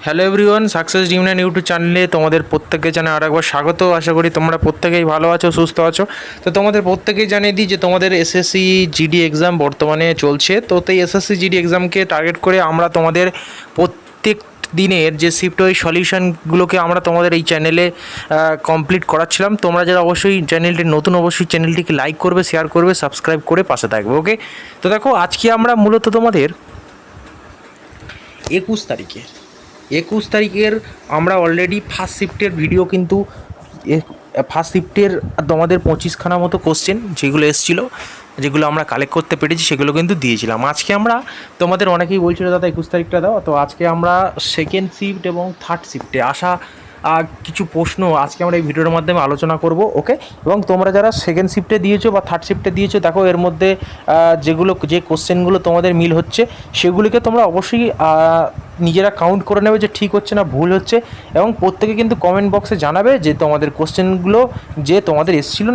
Hello everyone, success ডিম9 YouTube চ্যানেলে তোমাদের প্রত্যেককে জানাই আরেকবার স্বাগত। আশা করি তোমরা প্রত্যেকেই ভালো আছো, সুস্থ আছো। তো তোমাদের প্রত্যেকেই জানিয়ে দিই যে তোমাদের এসএসসি জিডি এক্সাম বর্তমানে চলছে। তো এই এসএসসি জিডি এক্সামকে টার্গেট করে আমরা তোমাদের প্রত্যেক দিনের যে শিফট ওয়াইজ সলিউশনগুলোকে আমরা তোমাদের এই চ্যানেলে কমপ্লিট করাচ্ছিলাম। তোমরা যারা অবশ্যই চ্যানেলটি নতুন, অবশ্যই চ্যানেলটিকে লাইক করবে, শেয়ার করবে, সাবস্ক্রাইব করে পাশে থাকবে। ওকে, তো দেখো আজকে আমরা মূলত তোমাদের 21 তারিখের আমরা অলরেডি ফার্স্ট শিফটের ভিডিও কিন্তু ফার্স্ট শিফটের তোমাদের 25খানা মতো কোশ্চেন যেগুলো এসেছিলো, যেগুলো আমরা কালেক্ট করতে পেরেছি, সেগুলো কিন্তু দিয়েছিলাম। আজকে আমরা তোমাদের অনেকেই বলছিল দাদা 21 তারিখটা দাও, তো আজকে আমরা সেকেন্ড শিফট এবং থার্ড শিফটে আসা কিছু প্রশ্ন আজকে আমরা এই ভিডিওর মাধ্যমে আলোচনা করব। ওকে, এবং তোমরা যারা সেকেন্ড শিফটে দিয়েছো বা থার্ড শিফটে দিয়েছো, দেখো এর মধ্যে যে কোশ্চেনগুলো তোমাদের মিল হচ্ছে সেগুলিকে তোমরা অবশ্যই নিজেরা কাউন্ট করে নেবে যে ঠিক হচ্ছে না ভুল হচ্ছে, এবং প্রত্যেকে কিন্তু কমেন্ট বক্সে জানাবে যে তোমাদের কোশ্চেনগুলো যে তোমাদের এসছিল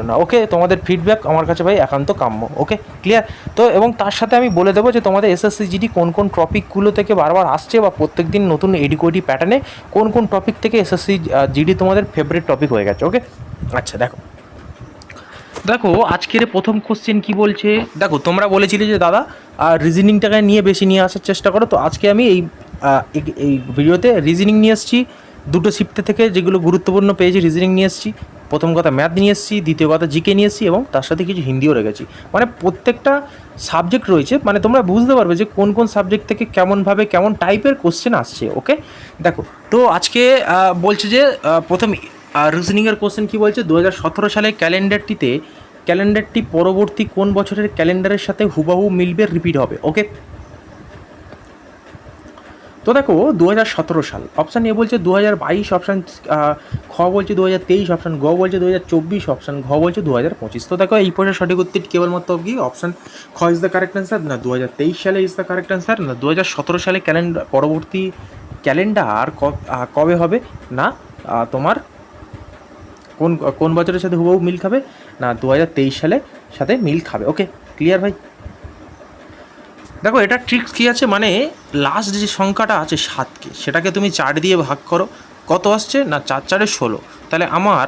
না। ওকে, তোমাদের ফিডব্যাক আমার কাছে ভাই একান্ত কাম্য। ওকে, ক্লিয়ার। তো এবং তার সাথে আমি বলে দেবো যে তোমাদের এসএসসি জিডি কোন কোন টপিকগুলো থেকে বারবার আসছে, বা প্রত্যেক দিন নতুন এডিকোয়েডি প্যাটার্নে কোন কোন টপিক থেকে এসএসসি জিডি তোমাদের ফেভারিট টপিক হয়ে গেছে। ওকে, আচ্ছা দেখো দেখো আজকের প্রথম কোশ্চেন কি বলছে। দেখো তোমরা বলেছিলে যে দাদা রিজনিংটাকে নিয়ে বেশি নিয়ে আসার চেষ্টা করো, তো আজকে আমি এই ভিডিওতে রিজনিং নিয়ে এসেছি। দুটো শিফটে থেকে যেগুলো গুরুত্বপূর্ণ পেয়েছি রিজনিং নিয়ে এসেছি। প্রথম কথা ম্যাথ নিয়ে এসেছি, দ্বিতীয় কথা জিকে নিয়ে এসেছি, এবং তার সাথে কিছু হিন্দিও রেখেছি। মানে প্রত্যেকটা সাবজেক্ট রয়েছে, মানে তোমরা বুঝতে পারবে যে কোন কোন সাবজেক্ট থেকে কেমনভাবে কেমন টাইপের কোশ্চেন আসছে। ওকে, দেখো তো আজকে বলছে যে প্রথম রিজনিংয়ের কোশ্চেন কী বলছে, 2017 সালে ক্যালেন্ডারটি পরবর্তী কোন বছরের ক্যালেন্ডারের সাথে হুবহু মিলবে, রিপিট হবে। ওকে, তো দেখো 2017 সাল, অপশান এ বলছে 2022, অপশান খ বলছে 2023, অপশান গ বলছে 2024, অপশান ঘ বলছে 2025। তো দেখো এই প্রশ্নের সঠিক উত্তরটি কেবলমাত্র কি অপশান খ ইজ দ্য কারেক্ট অ্যান্সার, না 2023 সালে ইজ দ্য কারেক্ট অ্যান্সার, না 2017 সালে পরবর্তী ক্যালেন্ডার কবে হবে, না তোমার কোন কোন বছরের সাথে হুবহু মিল খাবে, না 2023 সালে সাথে মিল খাবে। ওকে, ক্লিয়ার ভাই। দেখো এটা ট্রিক্স কী আছে, মানে লাস্ট যে সংখ্যাটা আছে 7কে, সেটাকে তুমি 4 দিয়ে ভাগ করো, কত আসছে, না 4 4 16। তাহলে আমার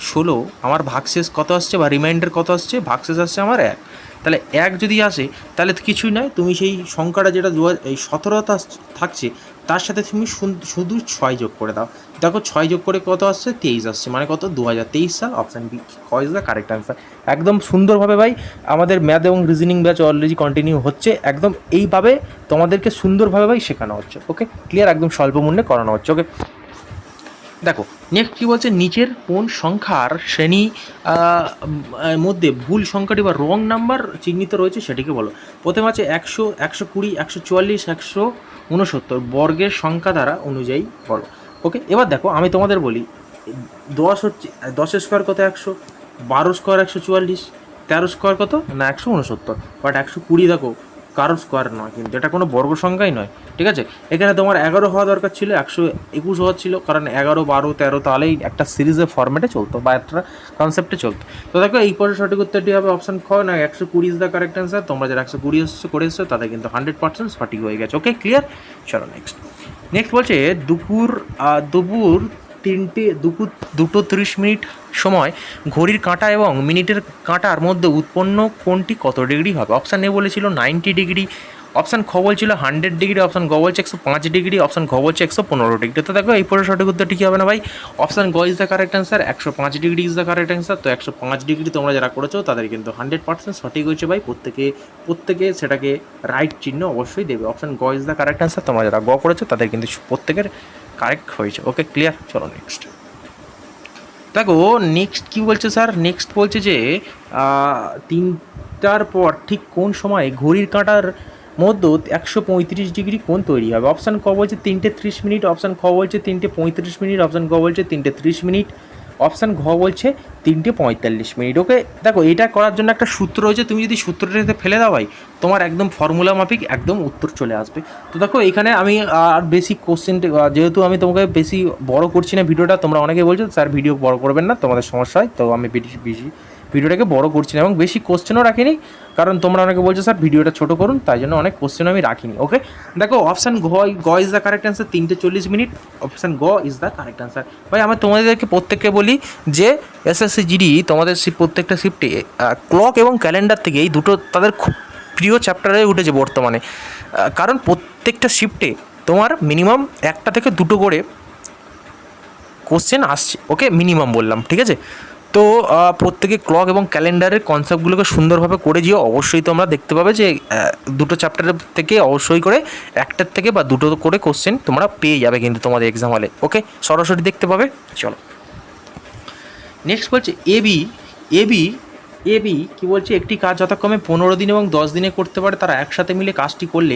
16, আমার ভাগশেষ কত আসছে বা রিমাইন্ডার কত আসছে, ভাগশেষ আসছে আমার 1। তাহলে 1 যদি আসে তাহলে তো কিছুই নয়, তুমি সেই সংখ্যাটা যেটা 17 থাকছে তার সাথে তুমি শুধু 6 যোগ করে দাও। দেখো 6 যোগ করে কত আসছে, 23 আসছে, মানে কত 2023 সাল। Option B is the correct answer. একদম সুন্দরভাবে ভাই আমাদের ম্যাথ এবং রিজনিং ব্যাচ অলরেডি কন্টিনিউ হচ্ছে, একদম এইভাবে তোমাদেরকে সুন্দরভাবে ভাই শেখানো হচ্ছে। ওকে, ক্লিয়ার, একদম স্বল্প মূল্যে করানো হচ্ছে। ওকে, দেখো নেক্সট কী বলছে, নিচের কোন সংখ্যার শ্রেণী মধ্যে ভুল সংখ্যাটি বা রং নাম্বার চিহ্নিত রয়েছে সেটিকে বলো। প্রথমে আছে 100, 120, 144, 169 বর্গের সংখ্যা দ্বারা অনুযায়ী বলো। ওকে, এবার দেখো আমি তোমাদের বলি, 10 হচ্ছে, 10 স্কোয়ার কত 100, 12 স্কোয়ার 144, 13 স্কোয়ার কত, না 169। বাট 120 দেখো কারো স্কোয়ার নয়, কিন্তু এটা কোনো বর্গ সংখ্যাই নয়। ঠিক আছে, এখানে তোমার 11 হওয়া দরকার ছিল, 121 হওয়া ছিল, কারণ 11, 12, 13 তাহলেই একটা সিরিজের ফর্ম্যাটে চলতো বা একটা কনসেপ্টে চলতো। তো দেখো এই পরে সঠিক উত্তরটি হবে অপশান খ, না 120 ইজ দ্য কারেক্ট অ্যান্সার। তোমরা যারা 120 করে এসছো তাদের কিন্তু 100% সঠিক হয়ে গেছে। ওকে, ক্লিয়ার। চলো নেক্সট বলছে দুপুর 2:30 সময় ঘড়ির কাঁটা এবং মিনিটের কাঁটার মধ্যে উৎপন্ন কোণটি কত ডিগ্রি হবে। অপশান এ বলেছিল 90 ডিগ্রি, অপশান খ বলছিল 100 ডিগ্রি, অপশান গ বলছে 105 ডিগ্রি, অপশান ঘ বলছে 115 ডিগ্রি। তো দেখো এই পরে সঠিক উত্তরটি কী হবে না ভাই, অপশান গ is the correct answer, 105 degree is the correct answer. তো 105 ডিগ্রি তোমরা যারা করেছো তাদের কিন্তু 100% সঠিক হয়েছে ভাই। প্রত্যেকে সেটাকে রাইট চিহ্ন অবশ্যই দেবে। অপশান গ ইজ দ্য কারেক্ট অ্যান্সার, তোমরা যারা গ করেছো তাদের কিন্তু প্রত্যেকের কারেক্ট হয়েছে। ওকে, ক্লিয়ার। চলো নেক্সট দেখো নেক্সট কী বলছে স্যার, নেক্সট বলছে যে 3টার পর ঠিক কোন সময়ে ঘড়ির কাঁটার মধ্যে 135 ডিগ্রি কোণ তৈরি হবে। অপশান ক বলছে 3:30, অপশান খ বলছে 3:35, অপশান গ বলছে 3:30, অপশান ঘ বলছে 3:45। ওকে, দেখো এটা করার জন্য একটা সূত্র রয়েছে, তুমি যদি সূত্রটাতে ফেলে দাও ভাই, তোমার একদম ফর্মুলা মাফিক একদম উত্তর চলে আসবে। তো দেখো এখানে আমি আর বেশি কোশ্চেন, যেহেতু আমি তোমাকে বেশি বড় করছি না ভিডিওটা, তোমরা অনেকে বলছো স্যার ভিডিও বড় করবেন না, তোমাদের সমস্যা হয়, তো আমি ভিডিওটাকে বড় করছি না এবং বেশি কোশ্চেনও রাখিনি, কারণ তোমরা অনেকে বলছো স্যার ভিডিওটা ছোটো করুন, তাই জন্য অনেক কোশ্চেন আমি রাখিনি। ওকে, দেখো অপশান গ is the correct answer, 3:40 option গ ইজ দ্য কারেক্ট অ্যান্সার। ভাই আমার তোমাদেরকে প্রত্যেককে বলি যে এসএসসি জিডি তোমাদের প্রত্যেকটা শিফটে ক্লক এবং ক্যালেন্ডার থেকে এই দুটো তাদের খুব প্রিয় চ্যাপ্টারে উঠেছে বর্তমানে, কারণ প্রত্যেকটা শিফটে তোমার মিনিমাম একটা থেকে দুটো করে কোশ্চেন আসছে। ওকে, মিনিমাম বললাম, ঠিক আছে। তো প্রত্যেকে ক্লক এবং ক্যালেন্ডারের কনসেপ্টগুলোকে সুন্দরভাবে করে যেও, অবশ্যই তোমরা দেখতে পাবে যে দুটো চ্যাপ্টারের থেকে অবশ্যই করে একটার থেকে বা দুটো করে কোশ্চেন তোমরা পেয়ে যাবে কিন্তু তোমাদের এক্সাম হলে। ওকে, সরাসরি দেখতে পাবে। চলো নেক্সট বলছে এবি এবি এবি কী বলছে, একটি কাজ যথাক্রমে 15 দিন এবং 10 দিনে করতে পারে, তারা একসাথে মিলে কাজটি করলে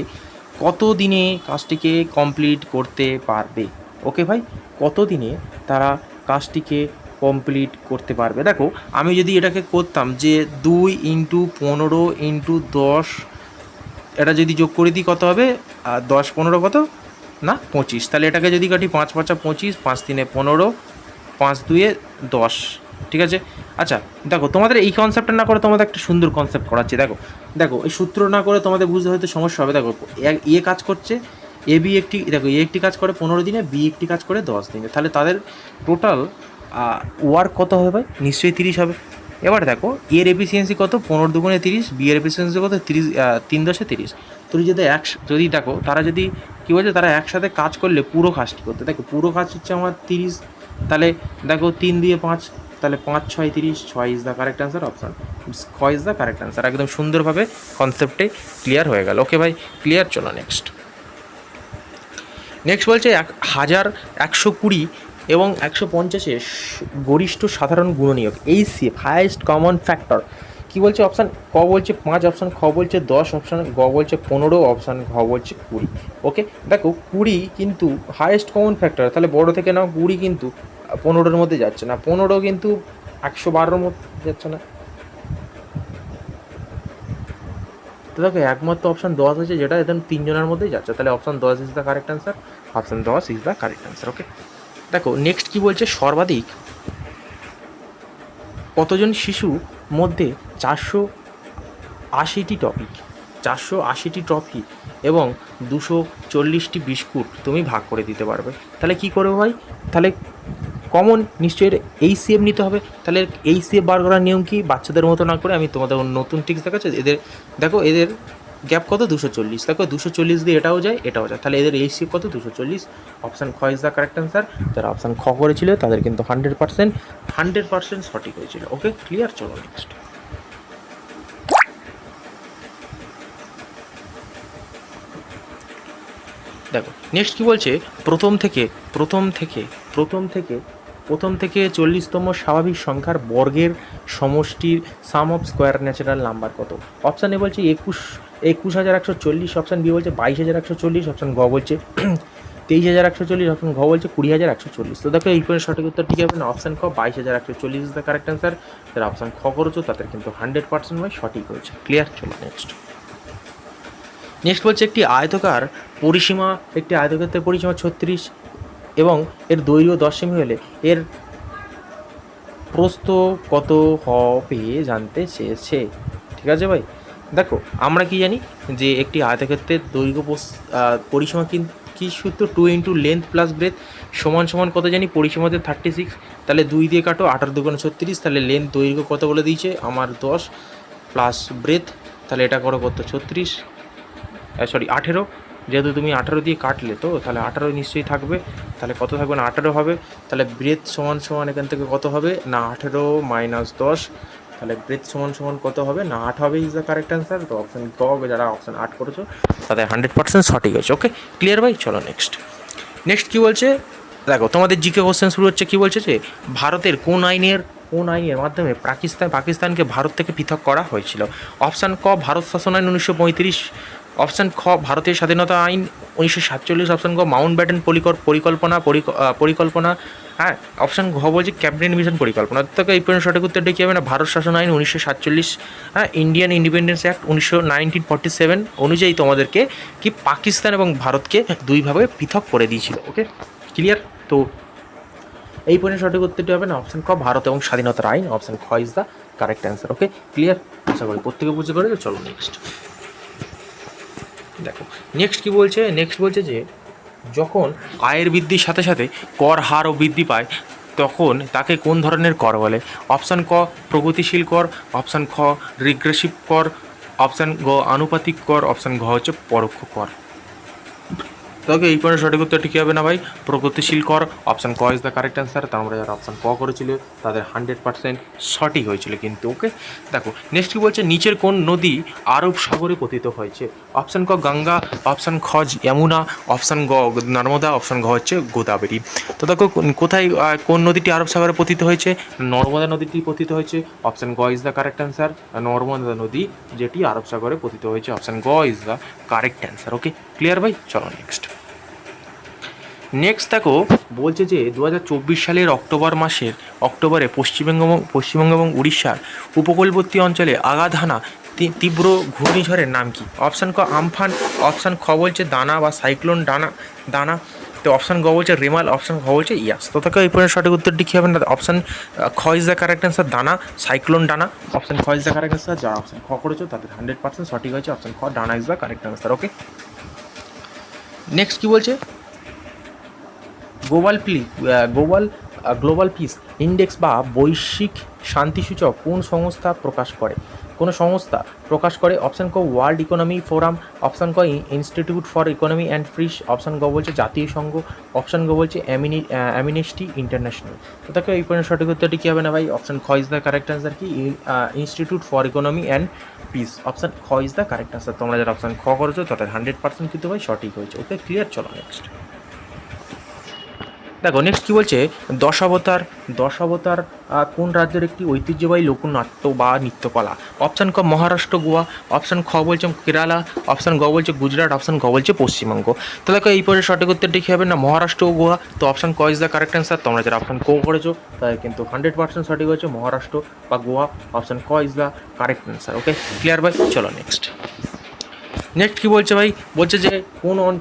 কত দিনে কাজটিকে কমপ্লিট করতে পারবে? ওকে ভাই, কত দিনে তারা কাজটিকে কমপ্লিট করতে পারবে? দেখো আমি যদি এটাকে করতাম যে 2 × 15 × 10, এটা যদি যোগ করে দিই কত হবে, 10 15 কত না 25, তাহলে এটাকে যদি কাটি 5 5 25, 5 3 15, 5 2 10, ঠিক আছে। আচ্ছা দেখো তোমাদের এই কনসেপ্টটা না করে তোমাদের একটা সুন্দর কনসেপ্ট করাচ্ছি। দেখো দেখো এই সূত্র না করে তোমাদের বুঝতে হয়তো সমস্যা হবে। দেখো এ কাজ করছে, এ বি একটি, দেখো এ একটি কাজ করে 15 দিনে, বি একটি কাজ করে 10 দিনে, তাহলে তাদের টোটাল ওয়ার্ক কত হবে ভাই? নিশ্চয়ই 30 হবে। এবার দেখো এর এফিসিয়েন্সি কত, 15 দুগুণে 30, বি এর এফিসিয়েন্সি কত 30, 3 10 30। তুমি যদি যদি দেখো তারা যদি কী বলছে, তারা একসাথে কাজ করলে পুরো কাজটি করতে, দেখো পুরো কাজ হচ্ছে আমার 30, তাহলে দেখো 3 দিয়ে 5, তাহলে 5 6 30, 6 is the correct answer, option খ ইজ দ্য কারেক্ট অ্যান্সার। একদম সুন্দরভাবে কনসেপ্টে ক্লিয়ার হয়ে গেল। ওকে ভাই, ক্লিয়ার। চলো নেক্সট বলছে 1000, 120 এবং 150-এর গরিষ্ঠ সাধারণ গুণনীয়ক, HCF হাইয়েস্ট কমন ফ্যাক্টর কী বলছে? অপশান ক বলছে 5, অপশান খ বলছে 10, অপশান গ বলছে 15, অপশান ঘ বলছে 20। ওকে, দেখো 20 কিন্তু হাইয়েস্ট কমন ফ্যাক্টর, তাহলে বড় থেকে নাও 20 কিন্তু 15-এর মধ্যে যাচ্ছে না, 15 কিন্তু 112-এর মধ্যে যাচ্ছে না। তো দেখো একমাত্র অপশান 10 আছে যেটা একদম 3 জনের মধ্যেই যাচ্ছে, তাহলে option 10 is the correct answer, option 10 is the correct answer. Okay, দেখো নেক্সট কী বলছে, সর্বাধিক কতজন শিশু মধ্যে 480টি ট্রফি এবং 240টি বিস্কুট তুমি ভাগ করে দিতে পারবে? তাহলে কী করবে ভাই? তাহলে কমন নিশ্চয়ই HCF নিতে হবে। তাহলে HCF বার করার নিয়ম কি? বাচ্চাদের মতো না করে আমি তোমাদের নতুন টিক্স দেখাচ্ছি। এদের দেখো এদের গ্যাপ কত, 240, দেখো 240 দিয়ে এটাও যায় এটাও যায়, তাহলে এদের HCF কত, 240। অপশান খ ইজ দ্য কারেক্ট অ্যান্সার। যারা অপশান খ করেছিল তাদের কিন্তু 100% সঠিক হয়েছিল। ওকে, ক্লিয়ার। চলো নেক্সট দেখো নেক্সট কী বলছে, প্রথম থেকে 40তম স্বাভাবিক সংখ্যার বর্গের সমষ্টির সাম অফ স্কোয়ার ন্যাচারাল নাম্বার কত? অপশান এ বলছে 21,140, অপশান বি বলছে 22,140, অপশান গ বলছে 23,140, অপশান ঘ বলছে 20,140। তো দেখো এই পয়েন্ট সঠিক উত্তর ঠিক হবে না, অপশান খ 22,140 ইজ দ্য কারেক্ট অ্যান্সার। যারা অপশান খ করেছো তাদের কিন্তু 100% ভাই সঠিক হয়েছে। ক্লিয়ার। চলো নেক্সট বলছে একটি আয়তক্ষেত্রের পরিসীমা 36 এবং এর দৈর্ঘ্য 10 সেমি হলে এর প্রস্থ কত হবে জানতে চেয়েছে। ঠিক আছে ভাই, দেখো আমরা কি জানি যে একটি আয়তক্ষেত্রের দৈর্ঘ্য পরিসীমা কি সূত্র, 2 × লেন্থ প্লাস ব্রেথ সমান সমান কত জানি, পরিসীমাতে 36, তাহলে 2 দিয়ে কাটো, 18 2 36, তাহলে লেন্থ দৈর্ঘ্য কত বলে দিয়েছে আমার 10 প্লাস ব্রেথ, তাহলে এটা করো কত 36, 18, যেহেতু তুমি 18 দিয়ে কাটলে তো তাহলে 18 নিশ্চয়ই থাকবে, তাহলে কত থাকবে না 18 হবে, তাহলে ব্রেথ সমান সমান এখান থেকে কত হবে না 18 - 10, তাহলে ব্রেথ সমান সমান কত হবে না 8 হবে, ইজ দ্য কারেক্ট অ্যান্সার। তো অপশান ক হবে, যারা অপশান 8 করেছো তাদের 100% সঠিক হয়েছে। ওকে, ক্লিয়ার ভাই। চলো নেক্সট কী বলছে, দেখো তোমাদের জিকে কোশ্চেন শুরু হচ্ছে। কী বলছে যে ভারতের কোন আইনের মাধ্যমে পাকিস্তানকে ভারত থেকে পৃথক করা হয়েছিল? অপশান ক ভারত শাসন আইন 1935, অপশান খ ভারতের স্বাধীনতা আইন 1947, অপশান গ মাউন্ট ব্যাটেন পরিকল্পনা, হ্যাঁ, অপশান ঘ বলছে ক্যাবিনেট মিশন পরিকল্পনা। থেকে এই পর্যন্ত সঠিক উত্তরটা কী হবে না ভারত শাসন আইন 1947, হ্যাঁ, ইন্ডিয়ান ইন্ডিপেন্ডেন্স অ্যাক্ট 1947 অনুযায়ী তোমাদেরকে কি পাকিস্তান এবং ভারতকে দুইভাবে পৃথক করে দিয়েছিল। ওকে, ক্লিয়ার। তো এই পর্যন্ত সঠিক উত্তরটি হবে না অপশান ক ভারত এবং স্বাধীনতার আইন, অপশান খ is the correct answer. Okay, clear? আশা করি প্রত্যেকে বুঝতে পারে। চলো নেক্সট দেখো। নেক্সট কী বলছে? নেক্সট বলছে যে যখন আয়ের বৃদ্ধির সাথে সাথে কর হারও বৃদ্ধি পায় তখন তাকে কোন ধরনের কর বলে? অপশান ক প্রগতিশীল কর, অপশান খ রিগ্রেসিভ কর, অপশান গ আনুপাতিক কর, অপশান ঘ হচ্ছে পরোক্ষ কর। তবে এই পয়েন্টের সঠিক উত্তরটি কী হবে না ভাই? প্রগতিশীল কর। অপশান ক ইজ দ্য কারেক্ট অ্যান্সার। তোমরা যারা অপশান ক করেছিল তাদের 100% সঠিক হয়েছিল কিন্তু। ওকে, দেখো নেক্সট কী বলছে? নিচের কোন নদী আরব সাগরে পতিত হয়েছে? অপশান ক গঙ্গা, অপশান খ যমুনা, অপশান গ নর্মদা, অপশান ঘ হচ্ছে গোদাবরী। তো দেখো কোথায় কোন নদীটি আরব সাগরে পতিত হয়েছে? নর্মদা নদীটি পতিত হয়েছে। অপশান গ is the correct answer. Narmada নদী যেটি আরব সাগরে পতিত হয়েছে, অপশান গ is the correct answer. Okay, clear ভাই? চলো নেক্সট দেখো বলছে যে 2024 সালের অক্টোবরে পশ্চিমবঙ্গ এবং উড়িষ্যার উপকূলবর্তী অঞ্চলে আঘাত হানা তীব্র ঘূর্ণিঝড়ের নাম কি? অপশান ক আমফান, অপশান খ বলছে দানা বা সাইক্লোন দানা, তো অপশান গ বলছে রেমাল, অপশান ঘ বলছে ইয়াস। তো তাকে এই পর্যন্ত সঠিক উত্তরটি কী হবে না? অপশান খ is the correct answer, Dana, cyclone Dana. Option খ ইজ দ্য কারেক্ট অ্যান্সার। যারা অপশান খ করেছো তাদের 100% সঠিক হয়েছে। অপশান খ Dana is the correct answer. Okay, next কী বলছে? গ্লোবাল পিস ইন্ডেক্স বা বৈশ্বিক শান্তিসূচক কোন সংস্থা প্রকাশ করে? কোনো সংস্থা প্রকাশ করে। অপশান ক ওয়ার্ল্ড ইকোনমি ফোরাম, অপশান ক institute for economy and piece, option গ বলছে জাতীয় সংঘ, অপশান গ বলছে অ্যামনেস্টি ইন্টারন্যাশনাল। তো তাকে এই পয়েন্টের সঠিক উত্তরটি কী হবে না ভাই? অপশান খ ইজ দ্য কারেক্ট অ্যান্সার। কি institute for economy and piece, option খ ইজ দ্য কারেক্ট অ্যান্সার। তোমরা যারা অপশান খ করেছো তাদের 100% কিন্তু ভাই সঠিক হয়েছে। ওকে, ক্লিয়ার? চলো নেক্সট দেখো। নেক্সট কী বলছে? দশাবতার কোন রাজ্যের একটি ঐতিহ্যবাহী লোকনাট্য বা নৃত্যকলা? অপশান ক মহারাষ্ট্র, গোয়া, অপশান খ বলছে কেরালা, অপশান গ বলছে গুজরাট, অপশান গ বলছে পশ্চিমবঙ্গ। তো দেখো এই পরে সঠিক উত্তরটি কী হবে না? মহারাষ্ট্র ও গোয়া। তো অপশান ক ইজ দ্য কারেক্ট অ্যান্সার। তোমরা যারা অপশান ক করেছো তাদের কিন্তু 100% সঠিক হয়েছে। মহারাষ্ট্র বা গোয়া, অপশান ক is the correct answer. Okay, clear ভাই? চলো নেক্সট কী বলছে ভাই? বলছে যে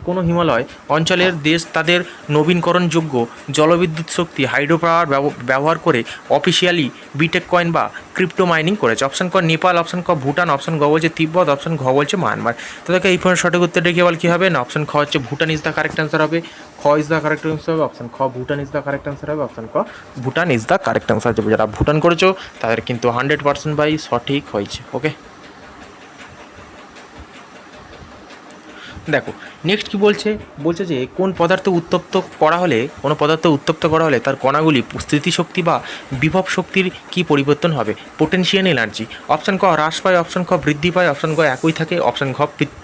কোনো হিমালয় অঞ্চলের দেশ তাদের নবীনকরণযোগ্য জলবিদ্যুৎ শক্তি হাইড্রো পাওয়ার ব্যবহার করে অফিসিয়ালি বিটেক কয়েন বা ক্রিপ্টো মাইনিং করেছে। অপশান ক নেপাল, অপশান ক ভুটান, অপশান গ বলছে তিব্বত, অপশান ঘ বলছে মায়ানমার। তো দেখো এই ফোনের সঠিক উত্তরটা কেবল কী হবে না? অপশান খ হচ্ছে Bhutan is the correct answer হবে। খ ইজ দ্য কারেক্ট অ্যান্সার হবে। অপশান খ Bhutan is the correct answer হবে। অপশান ক Bhutan is the correct answer. যারা ভুটান করেছো তাদের কিন্তু 100% বাই সঠিক হয়েছে। ওকে, দেখো নেক্সট কী বলছে? বলছে যে কোনো পদার্থ উত্তপ্ত করা হলে তার কণাগুলি স্থিতিশক্তি বা বিভব শক্তির কী পরিবর্তন হবে? Potential energy. অপশান ক হ্রাস পায়, অপশান খ বৃদ্ধি পায়, অপশান গ একই থাকে, অপশান ঘ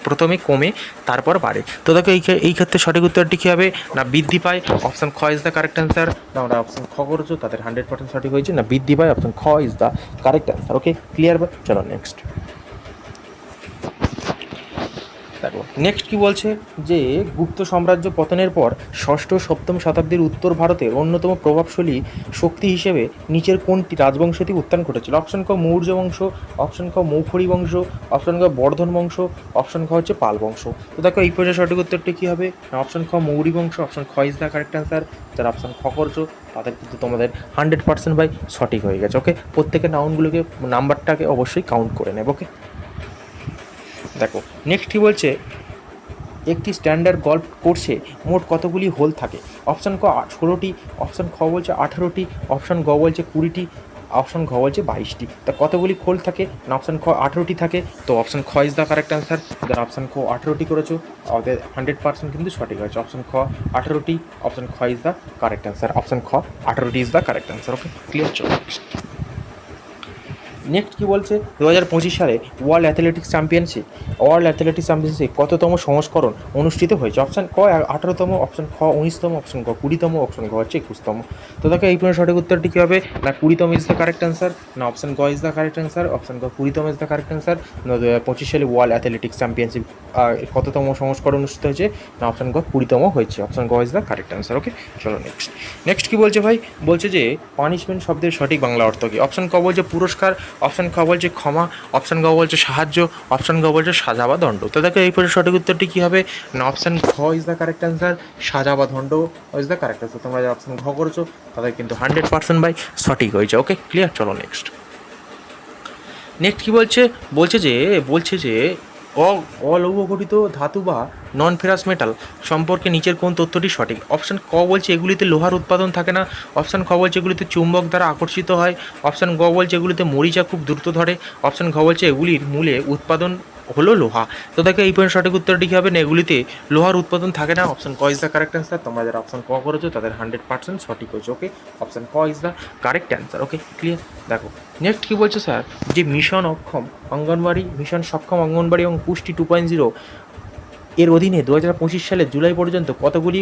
প্রথমে কমে তারপর বাড়ে। তো দেখো এই ক্ষেত্রে সঠিক উত্তরটি কী হবে না? বৃদ্ধি পায়। অপশান খ ইজ দ্য কারেক্ট অ্যান্সার। আমরা অপশান খ করেছো তাদের 100% সঠিক হয়েছে না, বৃদ্ধি পায়। অপশান খ is the correct answer. Okay, clear? চলো নেক্সট দেখো। নেক্সট কী বলছে? যে গুপ্ত সাম্রাজ্য পতনের পর ষষ্ঠ সপ্তম শতাব্দীর উত্তর ভারতের অন্যতম প্রভাবশালী শক্তি হিসেবে নিচের কোনটি রাজবংশটি উত্থান ঘটেছিল? অপশান ক মৌর্য বংশ, অপশান ক মৌখরী বংশ, অপশান ক বর্ধন বংশ, অপশান খ হচ্ছে পাল বংশ। তো দেখো এই পর্যায়ে সঠিক উত্তরটি কী হবে? অপশান খ মৌর্য বংশ। অপশান খ ইজ দ্য কারেক্ট অ্যান্সার। যারা অপশান খ করছো তাদের কিন্তু তোমাদের 100% বাই সঠিক হয়ে গেছে। ওকে, প্রত্যেকের নাম্বারটাকে অবশ্যই কাউন্ট করে নেব। ওকে, দেখো নেক্সট কী বলছে? একটি স্ট্যান্ডার্ড গল্ফ কোর্সে মোট কতগুলি হোল থাকে? অপশান ক 16টি, অপশান খ বলছে 18টি, অপশান গ বলছে 20টি, অপশান ঘ বলছে 22টি। তা কতগুলি হোল থাকে না? অপশান খ 18টি থাকে। তো অপশান খ ইজ দ্য কারেক্ট অ্যান্সার। যারা অপশান খ 18টি করেছো তাদের 100% কিন্তু সঠিক হয়েছে। অপশান খ 18টি, অপশান খ is the correct answer. Option খ 18টি is the correct answer. Okay, clear? চলো নেক্সট কী বলছে? 2025 সালে ওয়ার্ল্ড অ্যাথলেটিক্স চ্যাম্পিয়নশিপ কততম সংস্করণ অনুষ্ঠিত হয়েছে? অপশান ক 18তম, অপশান খ 19তম, অপশান গ 20তম, অপশান ঘ হচ্ছে 21তম। তো দেখো এই সঠিক উত্তরটি কী হবে না? 20তম ইজ দ্য কারেক্ট অ্যান্সার। না অপশান গ is the correct answer. Option গ 20তম ইজ দ্য কারেক্ট অ্যান্সার। 2025 সালে ওয়ার্ল্ড অ্যাথলেটিক্স চ্যাম্পিয়নশিপ কততম সংস্করণ অনুষ্ঠিত হয়েছে? না অপশান গ 20তম হয়েছে। অপশান গ ইজ দ্য কারেক্ট অ্যান্সার। ওকে, চলো নেক্সট কী বলছে ভাই? বলছে যে পানিশমেন্ট শব্দের সঠিক বাংলা অর্থ কী? অপশান ক বলছে পুরস্কার, অপশান খ বলছে ক্ষমা, অপশান গ বলছে সাহায্য, অপশান গ বলছে সাজা বা দণ্ড। তো দেখো এই পরে সঠিক উত্তরটি কী হবে না? অপশান খ ইজ দ্য কারেক্ট অ্যান্সার। সাজা বা দণ্ড ইজ দ্য কারেক্ট অ্যান্সার। তোমরা যারা অপশান ঘ করেছো তাদের কিন্তু 100% বাই সঠিক হয়েছে। ওকে, ক্লিয়ার? চলো নেক্সট নেক্সট কী বলছে, বলছে যে অলৌহ গঠিত ধাতু বা নন ফেরাস মেটাল সম্পর্কে নিচের কোন তথ্যটি সঠিক? অপশান ক বলছে এগুলিতে লোহার উৎপাদন থাকে না। অপশান খ বলছে এগুলিতে চুম্বক দ্বারা আকর্ষিত হয়। অপশান গ বলছে এগুলিতে মরিচা খুব দ্রুত ধরে। অপশান ঘ বলছে এগুলির মূলে উৎপাদন হলো লোহা। তো দেখো এই পয়েন্ট সঠিক উত্তরটি কী হবে না, এগুলিতে লোহার উৎপাদন থাকে না। অপশান ক ইজ দ্য কারেক্ট অ্যান্সার। তোমরা যারা অপশান ক করেছো তাদের 100% সঠিক হয়েছে। ওকে, অপশান ক is the correct answer. Okay, clear. দেখো নেক্সট কী বলছে স্যার, যে মিশন অক্ষম অঙ্গনবাড়ি, মিশন সক্ষম অঙ্গনবাড়ি এবং পুষ্টি 2.0 এর অধীনে 2025 সালের জুলাই পর্যন্ত কতগুলি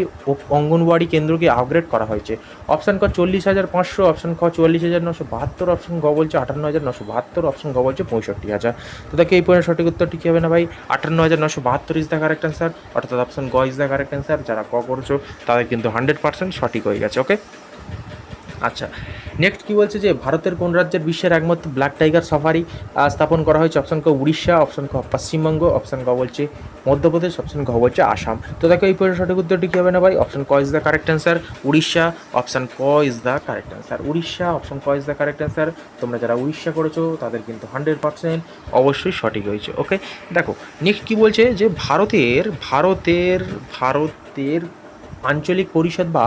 অঙ্গনওয়াড়ি কেন্দ্রকে আপগ্রেড করা হয়েছে? অপশান ক 40,500, অপশান খ 44,972, অপশান গ বলছে 58,972, অপশান গ বলছে 65,000। তো দেখো এই পয়েন্টের সঠিক উত্তরটি কী হবে না ভাই, 58,972 ইজ দ্য কারেক্ট অ্যান্সার, অর্থাৎ অপশান গ ইজ দ্য কারেক্ট অ্যান্সার। যারা ক করছো তাদের কিন্তু 100% সঠিক হয়ে গেছে। ওকে, আচ্ছা নেক্সট কী বলছে, যে ভারতের কোন রাজ্যের বিশ্বের একমাত্র ব্ল্যাক টাইগার সাফারি স্থাপন করা হয়েছে? অপশান ক উড়িষ্যা, অপশান খ পশ্চিমবঙ্গ, অপশান গ বলছে মধ্যপ্রদেশ, অপশান ঘ বলছে আসাম। তো দেখো এই পয়েন্টের সঠিক উত্তরটি কী হবে না ভাই, অপশান ক is the correct answer, Orissa. Option ক is the correct answer, Orissa. Option ক ইজ দ্য কারেক্ট অ্যান্সার। তোমরা যারা উড়িষ্যা করেছো তাদের কিন্তু 100% অবশ্যই সঠিক হয়েছে। ওকে, দেখো নেক্সট কী বলছে, যে ভারতের আঞ্চলিক পরিষদ বা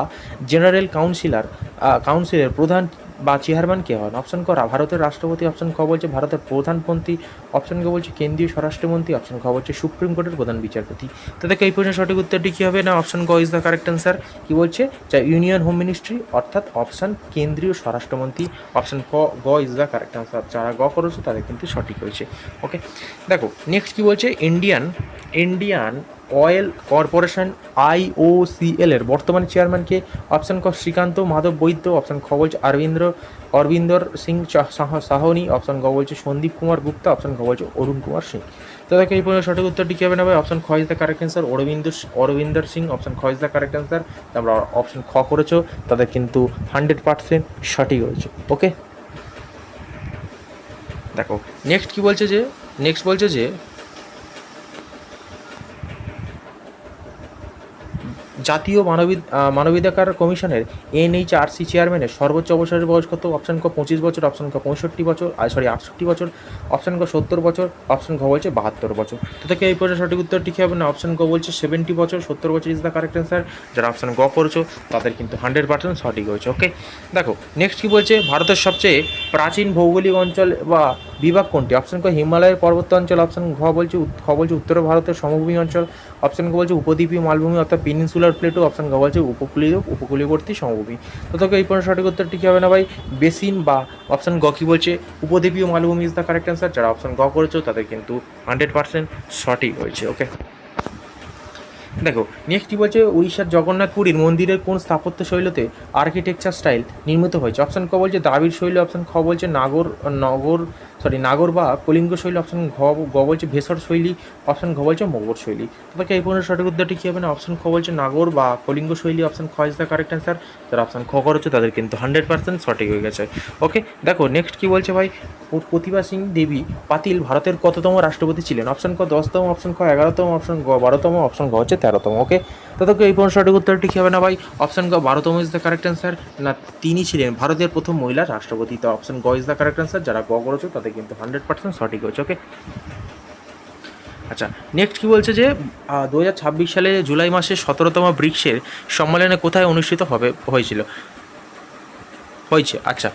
জেনারেল কাউন্সিলের প্রধান বা চেয়ারম্যান কে হন? অপশন ক ভারতের রাষ্ট্রপতি, অপশন খ বলছে ভারতের প্রধানমন্ত্রী, অপশন ক বলছে কেন্দ্রীয় স্বরাষ্ট্রমন্ত্রী, অপশন খ বলছে সুপ্রিম কোর্টের প্রধান বিচারপতি। তো দেখো এই প্রশ্নের সঠিক উত্তরটি কী হবে না, অপশন গ ইজ দ্য কারেক্ট অ্যান্সার। কী বলছে, যা ইউনিয়ন হোম মিনিস্ট্রি, অর্থাৎ অপশন কেন্দ্রীয় স্বরাষ্ট্রমন্ত্রী। অপশন গ ইজ দ্য কারেক্ট অ্যান্সার। যারা গ করেছে তাদের কিন্তু সঠিক হয়েছে। ওকে, দেখো নেক্সট কী বলছে, ইন্ডিয়ান অয়েল কর্পোরেশন IOCL এর বর্তমান চেয়ারম্যানকে? অপশন ক শ্রীকান্ত মাধব বৈদ্য, অপশন খ বলছে অরবিন্দর সিং সাহনি, অপশন গ বলছে সন্দীপ কুমার গুপ্তা, অপশন ঘ বলছে অরুণ কুমার সিং। তো দেখো এই পর্যন্ত সঠিক উত্তরটি কী হবে না ভাই, অপশন খ is the correct answer, Arvinder Singh. Option খ ইজ দ্য কারেক্ট অ্যান্সার। তোমরা অপশন খ করেছো তাদের কিন্তু 100% সঠিক হয়েছে। ওকে, দেখো নেক্সট বলছে যে জাতীয় মানবাধিকার কমিশনের NHRC চেয়ারম্যানের সর্বোচ্চ অবসরের বয়স কত? অপশন ক 25 বছর, অপশন ক 65 বছর, 68 বছর, অপশন ক 70 বছর, অপশন ঘ বলছে 72 বছর। তো থেকে এই পর্যন্ত সঠিক উত্তরটি কী হবে না, অপশন ক বলছে 70 বছর, 70 বছর ইজ দ্য কারেক্ট অ্যান্সার। যারা অপশন গ করেছো তাদের কিন্তু 100% সঠিক হয়েছে। ওকে, দেখো নেক্সট কী বলছে, ভারতের সবচেয়ে প্রাচীন ভৌগোলিক অঞ্চল বা বিভাগ কোনটি? অপশন ক হিমালয়ের পর্বত অঞ্চল, অপশন খ বলছে উত্তর ভারতের সমভূমি অঞ্চল, অপশন ক বলছে উপদ্বীপীয় মালভূমি অর্থাৎ পেনিনসুলার প্লেটো, অপশন ঘ বলছে উপকূলীয়বর্তী সমভূমি। তো তোকে এই পর্যন্ত সঠিক উত্তরটি কী হবে না ভাই, বেসিন বা অপশন গ কী বলছে উপদ্বীপীয় মালভূমি ইজ দ্য কারেক্ট অ্যান্সার। যারা অপশন গ করেছো তাদের কিন্তু 100% সঠিক হয়েছে। ওকে, দেখো নেক্সট কী বলছে, উড়িষ্যার জগন্নাথ পুরীর মন্দিরের কোন স্থাপত্য শৈলীতে আর্কিটেকচার স্টাইল নির্মিত হয়েছে? অপশন ক বলছে দ্রাবিড় শৈলী, অপশন খ বলছে নাগর বা কলিঙ্গ শৈলী, অপশন গ বলছে ভেষজ শৈলী, অপশন ঘ বলছে মোগল শৈলী। তোমাকে এই পর্যন্ত সঠিক উত্তরটি কী হবে না, অপশন খ বলছে নাগর বা কলিঙ্গ শৈলী, অপশন খ ইজ দ্য কারেক্ট অ্যান্সার। যারা অপশন খ করেছে তাদের কিন্তু 100% সঠিক হয়ে গেছে। ওকে, দেখো নেক্সট কী বলছে ভাই, প্রতিভা সিং দেবী পাতিল ভারতের কততম রাষ্ট্রপতি ছিলেন? অপশন ক 10তম, অপশন খ 11তম, অপশন গ 12তম, অপশন ঘ হচ্ছে 13তম। ওকে, তো তোকে এই পর্যন্ত সঠিক উত্তরটি কী হবে না ভাই, অপশন গ 12তম ইজ দ্য কারেক্ট অ্যান্সার। না, তিনি ছিলেন ভারতের প্রথম মহিলা রাষ্ট্রপতি। তো অপশন গ ইজ দ্য কারেক্ট অ্যান্সার। যারা গ করেছো তাদের কিন্তু 100% সঠিক হয়েছে। ওকে, আচ্ছা নেক্সট কী বলছে, যে 2026 সালে জুলাই মাসে 17তম ব্রিক্সের সম্মেলনে কোথায় অনুষ্ঠিত হয়েছে? আচ্ছা,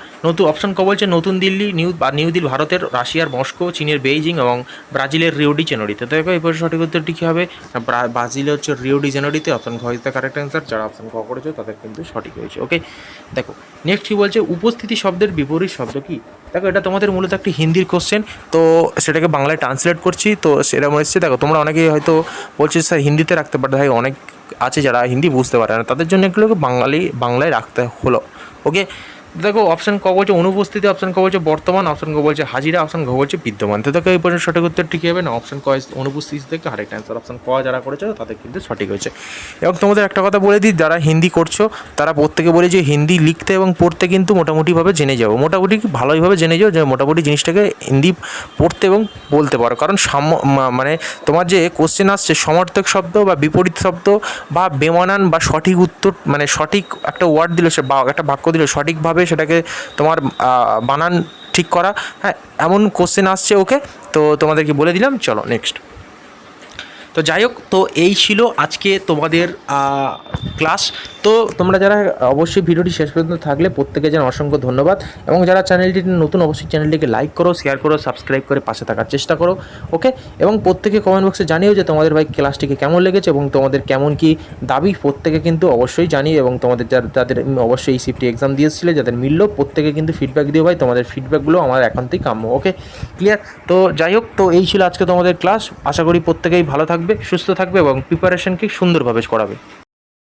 অপশন ক বলছে নতুন দিল্লি, নিউ দিল্লি ভারতের, রাশিয়ার মস্কো, চীনের বেইজিং এবং ব্রাজিলের রিও ডি জেনেরিতে। তো এরপরে সঠিক উত্তরটি কী হবে, ব্রাজিল হচ্ছে রিও ডি জেনেরিতে। অপশন ঘ ইজ দ্য কারেক্ট অ্যান্সার। যারা অপশন ঘ করেছে তাদের কিন্তু সঠিক হয়েছে। ওকে, দেখো নেক্সট কী বলছে, উপস্থিতি শব্দের বিপরীত শব্দ কি? দেখো এটা তোমাদের মূলত একটি হিন্দির কোশ্চেন, তো সেটাকে বাংলায় ট্রান্সলেট করছি। তো সেরকম এসছে, দেখো তোমরা অনেকেই হয়তো বলছে স্যার হিন্দিতে রাখতে পারতে, ভাই অনেক আছে যারা হিন্দি বুঝতে পারে না, তাদের জন্য এগুলোকে বাংলায় রাখতে হলো। ওকে, দেখো অপশন ক বলছে অনুপস্থিতি, অপশন ক বলছে বর্তমান, অপশন ক বলছে হাজিরা, অপশন ঘ বলছে বিদ্যমান। তো দেখো এই পর্যন্ত সঠিক উত্তরটি কী হবে না, অপশন ক অনুপস্থিতি থেকে আরেকট অ্যান্সার। অপশন ক যারা করেছে তাদের কিন্তু সঠিক হয়েছে। এবং তোমাদের একটা কথা বলে দিই, যারা হিন্দি করছো তারা প্রত্যেকে বলে যে হিন্দি লিখতে এবং পড়তে কিন্তু মোটামুটিভাবে জেনে যাও, মোটামুটি ভালোইভাবে জেনে যাও, যে মোটামুটি জিনিসটাকে হিন্দি পড়তে এবং বলতে পারো। কারণ মানে তোমার যে কোশ্চেন আসছে সমর্থক শব্দ বা বিপরীত শব্দ বা বেমানান বা সঠিক উত্তর, মানে সঠিক একটা ওয়ার্ড দিল, সে বা একটা বাক্য দিল, সঠিকভাবে সেটাকে তোমার বানান ঠিক করা, হ্যাঁ এমন কোশ্চেন আসছে। ওকে, তো তোমাদেরকে বলে দিলাম, চলো নেক্সট। তো যাই হোক, তো এই ছিল আজকে তোমাদের ক্লাস। তো তোমরা যারা অবশ্যই ভিডিওটি শেষ পর্যন্ত থাকলে প্রত্যেকে যেন অসংখ্য ধন্যবাদ, এবং যারা চ্যানেলটি নতুন অবশ্যই চ্যানেলটিকে লাইক করো, শেয়ার করো, সাবস্ক্রাইব করে পাশে থাকার চেষ্টা করো। ওকে, এবং প্রত্যেকে কমেন্ট বক্সে জানিও যে তোমাদের ভাই ক্লাসটিকে কেমন লেগেছে এবং তোমাদের কেমন কি দাবি, প্রত্যেকে কিন্তু অবশ্যই জানিও। এবং তোমাদের যাদের অবশ্যই এই সিফটি এক্সাম দিয়েছিলে, যাদের মিলল, প্রত্যেকে কিন্তু ফিডব্যাক দিও ভাই, তোমাদের ফিডব্যাকগুলো আমার একান্তই কাম্য। ওকে, ক্লিয়ার? তো যাই হোক, তো এই ছিল আজকে তোমাদের ক্লাস। আশা করি প্রত্যেকেই ভালো থাকবে, সুস্থ থাকবে এবং প্রিপারেশনকে সুন্দরভাবে করাবে।